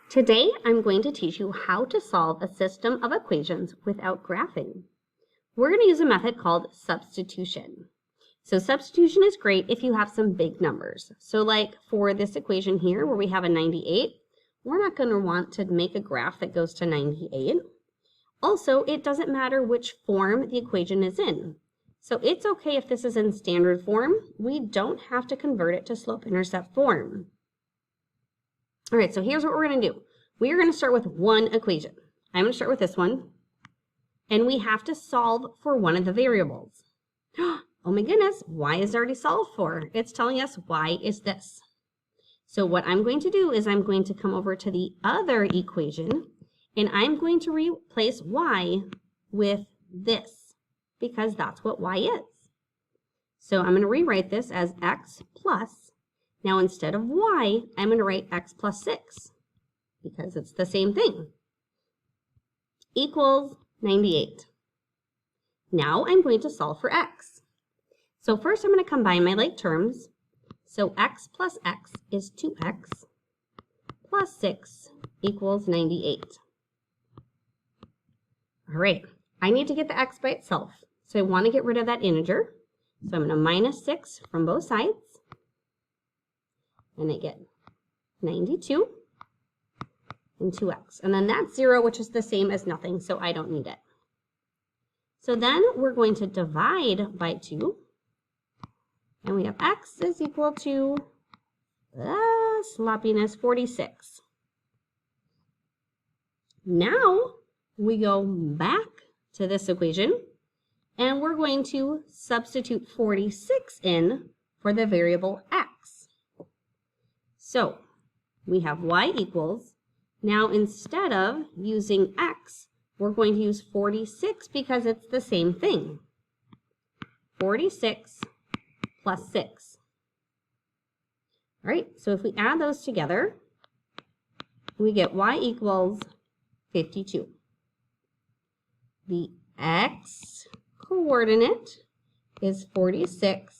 Today, I'm going to teach you how to solve a system of equations without graphing. We're going to use a method called substitution. So substitution is great if you have some big numbers. So like for this equation here where we have a 98, we're not going to want to make a graph that goes to 98. Also, it doesn't matter which form the equation is in. So it's okay if this is in standard form. We don't have to convert it to slope-intercept form. All right, so here's what we're going to do. We are going to start with one equation. I'm going to start with this one. And we have to solve for one of the variables. Oh my goodness, y is already solved for. It's telling us y is this. So what I'm going to do is I'm going to come over to the other equation, and I'm going to replace y with this, because that's what y is. So I'm going to rewrite this as x plus. Now instead of y, I'm going to write x plus 6, because it's the same thing, equals 98. Now I'm going to solve for x. So first I'm going to combine my like terms. So x plus x is 2x plus 6 equals 98. All right, I need to get the x by itself. So I want to get rid of that integer. So I'm going to minus 6 from both sides. And I get 92 and 2x. And then that's 0, which is the same as nothing, so I don't need it. So then we're going to divide by 2. And we have x is equal to, sloppiness, 46. Now we go back to this equation, and we're going to substitute 46 in for the variable x. So we have y equals, now instead of using x, we're going to use 46 because it's the same thing. 46 plus 6. All right, so if we add those together, we get y equals 52. The x coordinate is 46,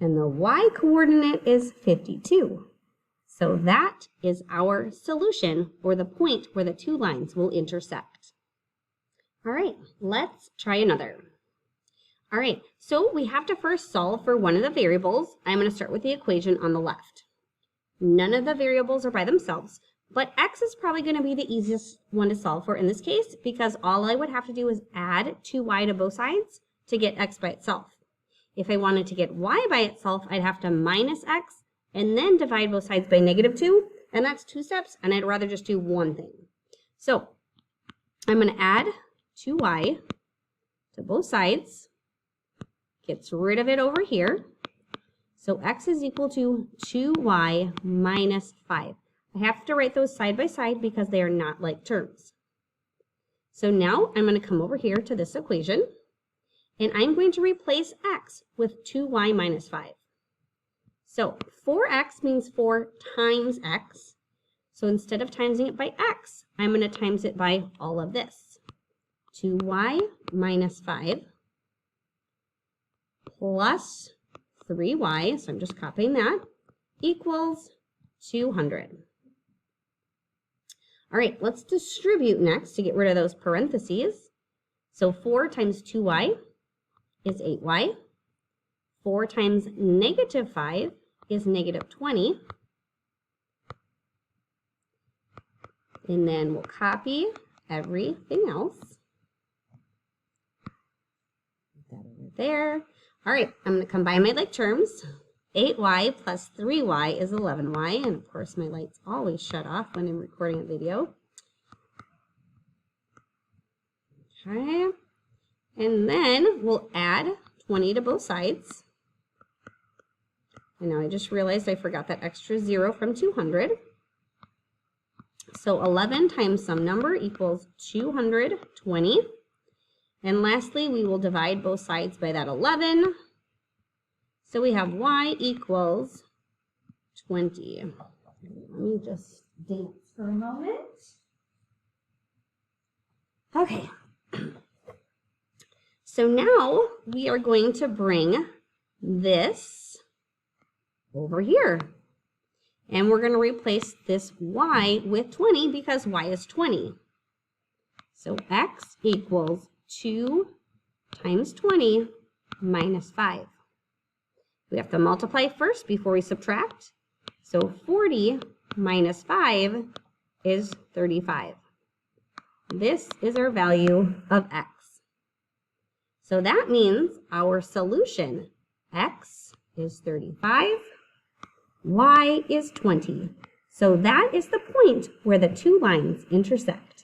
and the y coordinate is 52. So that is our solution, or the point where the two lines will intersect. All right, let's try another. All right, so we have to first solve for one of the variables. I'm going to start with the equation on the left. None of the variables are by themselves, but x is probably going to be the easiest one to solve for in this case, because all I would have to do is add 2y to both sides to get x by itself. If I wanted to get y by itself, I'd have to minus x and then divide both sides by -2, and that's 2 steps, and I'd rather just do one thing. So I'm going to add 2y to both sides, gets rid of it over here. So x is equal to 2y minus 5. I have to write those side by side because they are not like terms. So now I'm going to come over here to this equation, and I'm going to replace x with 2y minus 5. So 4x means 4 times x. So instead of timesing it by x, I'm going to times it by all of this. 2y minus 5 plus 3y, so I'm just copying that, equals 200. All right, let's distribute next to get rid of those parentheses. So 4 times 2y is 8y. 4 times -5 is -20. And then we'll copy everything else. Put that over there. All right, I'm going to combine my like terms. 8y plus 3y is 11y. And of course, my lights always shut off when I'm recording a video. Okay. And then we'll add 20 to both sides. And now I just realized I forgot that extra 0 from 200. So 11 times some number equals 220. And lastly, we will divide both sides by that 11. So we have y equals 20. Let me just dance for a moment. Okay. So now we are going to bring this over here. And we're going to replace this y with 20 because y is 20. So x equals 2 times 20 minus 5. We have to multiply first before we subtract. So 40 minus 5 is 35. This is our value of x. So that means our solution, x is 35, y is 20. So that is the point where the two lines intersect.